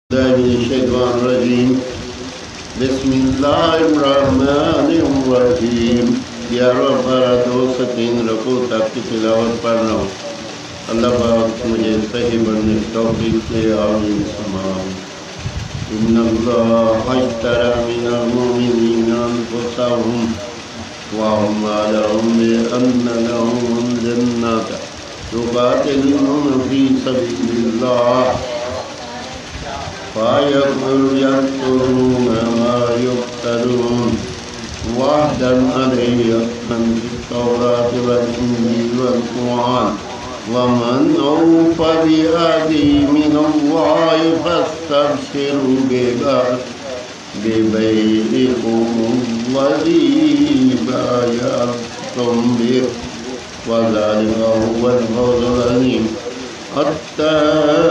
Bismillahirrahmanirrahim. Bismillahirrahmanirrahim. 11 पारा 203 रकू तक की तिलावत पढ़ रहा हूँ। अल्लाह पाक मुझे सही बनने की तौफीक दे। आमीन समान। इन्नल्लाह इश्तरा मिनल मुमिनीना अनफुसहुम व अम्वालहुम बिअन्ना लहुमुल जन्नत युक़ातिलूना फी सबीलिल्लाह फ़यक़तलूना मा युक़तलून वअदन अलैहि हक़्क़न फित-तौरात वल-इंजील वल-क़ुरआन वमन औफ़ा बिअहदिही मिनल्लाहि फ़स्तबशिरू बिबैइकुमुल्लज़ी बायअतुम बिही वज़ालिका हुवल फ़ौज़ुल अज़ीम। अत्ताइबून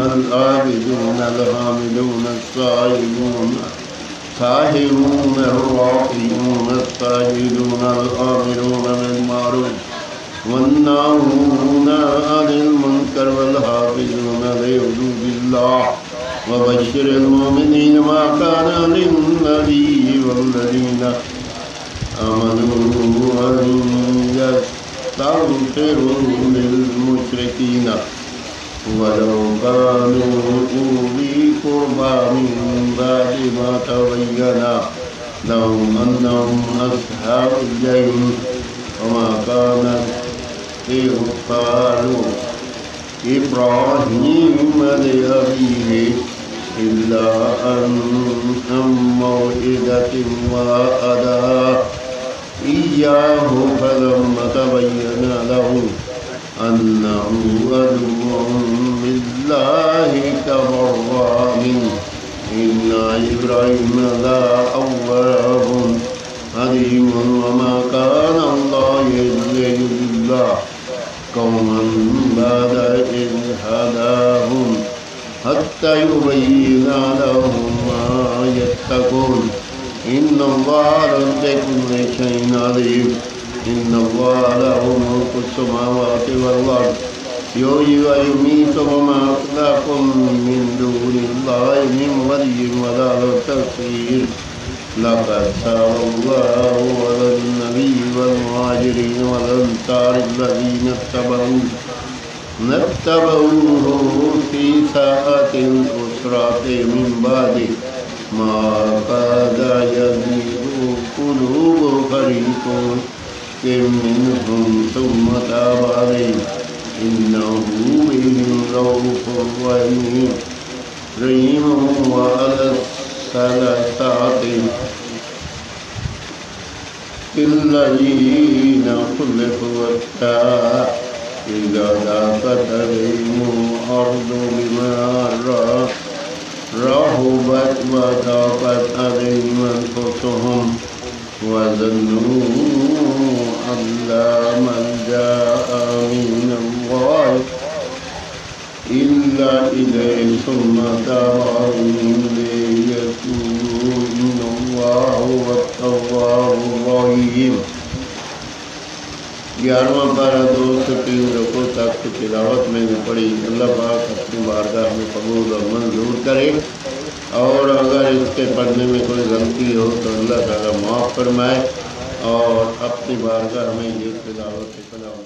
अल-आबिदून अल-हामिदून अस्साइबून साहिबून अर्राकिऊन अस्साजिदून अल-आमिरून बिल-मारूफ वन्नाहून अनिल मुनकर वल-हाफ़िज़ून लिहुदूदिल्लाह वबश्शिरिल मुमिनीन मा काना लिन-नबिय्यि वल्लज़ीना आमनू अन यस्तग़फ़िरू लिल-मुश्रिकीन वलौ कानू उली क़ुर्बा मिन बअदि मा तबय्यना लहुम अन्नहुम अस्हाबुल जहीम वमा कान इस्तग़फ़ारु इब्राहीम लिअबीहि इल्ला अन मौइदतिन वअदहा इय्याहु फलम्मा तबय्यना लहु अन्नहु अदुव्वुन लिल्लाहि तबर्रअ मिन्हु इन्ना इब्राहीम लअव्वाहुन हलीमुन वमा कान अल्लाहु लियुज़िल्ला कौमन बअद इज़ हदाहुम हत्ता युबय्यिना लहुम मा यत्तक़ून इन्नल्लाहा बिकुल्लि शैइन अलीम। इन्नल्लाहा लहु मुल्कु समावाति वल अर्द युहयी व युमीतु वमा लकुम मिन दूनिल्लाहि मिन वलिय्यिन वला नसीर। लक़द ताबल्लाहु अलन नबिय्यि वल मुहाजिरीन वल अंसारि अल्लज़ीना इत्तबऊहु फ़ी साअतिल उसरति मिन बअदि मा कादा यज़ीगु क़ुलूबु फ़रीक़िन मिनहुम सुम्मा ताब अलैहिम इन्नहु बिहिम रऊफ़ुर रहीम। व अलस-सलासाति الذين خلفوا حتى إذا ضاقت عليهم الأرض بما رحبت وضاقت عليهم أنفسهم وظنوا أن لا ملجأ من الله إلا إليه ثم تاب عليهم ليتوبوا إن الله هو التواب الرحيم। 11वां पारा 203 रकू तक की तिलावत मैंने पढ़ी। अल्लाह पाक अपनी बारगाह में कबूल और मंजूर करे और अगर इसके पढ़ने में कोई गलती हो तो अल्लाह ताला माफ़ फरमाए और अपनी बारगाह में ये तिलावत कलाम